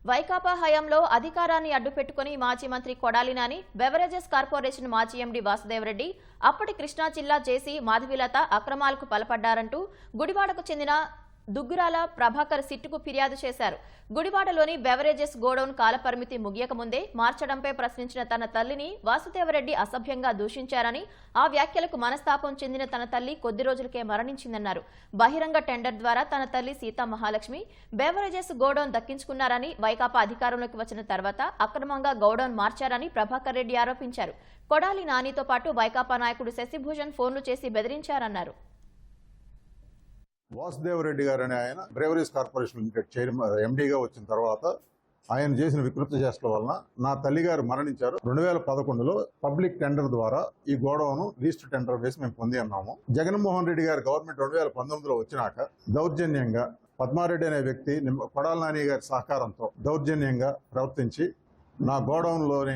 వైకాపా హయాంలో అధికారాన్ని అడ్డుపెట్టుకుని మాజీ మంత్రి కొడాలి నాని, బెవరేజెస్ కార్పొరేషన్ మాజీ ఎండీ వాసుదేవరెడ్డి, అప్పటి కృష్ణా జిల్లా జేసీ మాధవిలత అక్రమాలకు పాల్పడ్డారంటూ గుడివాడకు చెందిన దుగ్గురాల ప్రభాకర్ సిట్టుకు ఫిర్యాదు చేశారు. గుడివాడలోని బెవరేజెస్ గోడౌన్ కాలపరిమితి ముగియక ముందే మార్చడంపై ప్రశ్నించిన తన తల్లిని వాసుదేవరెడ్డి అసభ్యంగా దూషించారని, ఆ వ్యాఖ్యలకు మనస్తాపం చెందిన తన తల్లి కొద్ది రోజులకే మరణించిందన్నారు. బహిరంగ టెండర్ ద్వారా తన తల్లి సీతా మహాలక్ష్మి బెవరేజెస్ గోడౌన్ దక్కించుకున్నారని, వైకాపా అధికారంలోకి వచ్చిన తర్వాత అక్రమంగా గోడౌన్ మార్చారని ప్రభాకర్ రెడ్డి ఆరోపించారు. కొడాలి నానితో పాటు వైకాపా నాయకుడు శశిభూషణ్ ఫోన్లు చేసి బెదిరించారన్నారు. వాసుదేవరెడ్డి గారు అనే ఆయన బ్రేవరీస్ కార్పొరేషన్ లిమిటెడ్ చైర్మన్ ఎండీగా వచ్చిన తర్వాత ఆయన చేసిన వికృత చేష్టల వలన నా తల్లిగారు మరణించారు. 2011లో పబ్లిక్ టెండర్ ద్వారా ఈ గోడౌన్ లీస్ట్ టెండర్ వేసి మేము పొంది ఉన్నాము. జగన్మోహన్ రెడ్డి గారు గవర్నమెంట్ 2019లో వచ్చినాక దౌర్జన్యంగా పద్మారెడ్డి అనే వ్యక్తి కొడాలి నాని గారి సహకారంతో దౌర్జన్యంగా ప్రవర్తించి నా గోడౌన్లోని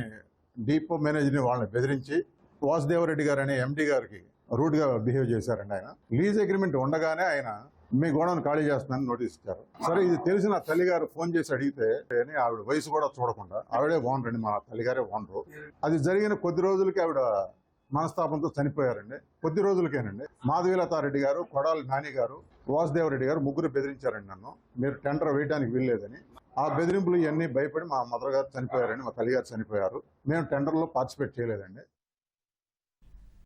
డిపో మేనేజర్ని వాళ్ళని బెదిరించి వాసుదేవరెడ్డి గారు అనే ఎండీ గారికి రూడ్ గా బిహేవ్ చేశారండి. ఆయన లీజ్ అగ్రిమెంట్ ఉండగానే ఆయన మీ గోడౌన్ ఖాళీ చేస్తున్నానని నోటీస్ ఇచ్చారు. సరే, ఇది తెలిసిన తల్లిగారు ఫోన్ చేసి అడిగితే ఆవిడ వయసు కూడా చూడకుండా ఆవిడే ఓనర్ అండి, మా తల్లిగారే ఓనరు. అది జరిగిన కొద్ది రోజులకి ఆవిడ మనస్తాపంతో చనిపోయారండి. కొద్ది రోజులకేనండి మాధవీలతారెడ్డి గారు, కొడాలి నాని గారు, వాసుదేవరెడ్డి గారు ముగ్గురు బెదిరించారండి నన్ను, మీరు టెండర్ వేయడానికి వీల్లేదని. ఆ బెదిరింపులు ఇవన్నీ భయపడి మా మదర్ గారు చనిపోయారండి, మా తల్లిగారు చనిపోయారు. మేము టెండర్లో పార్టిసిపేట్ చేయలేదండి.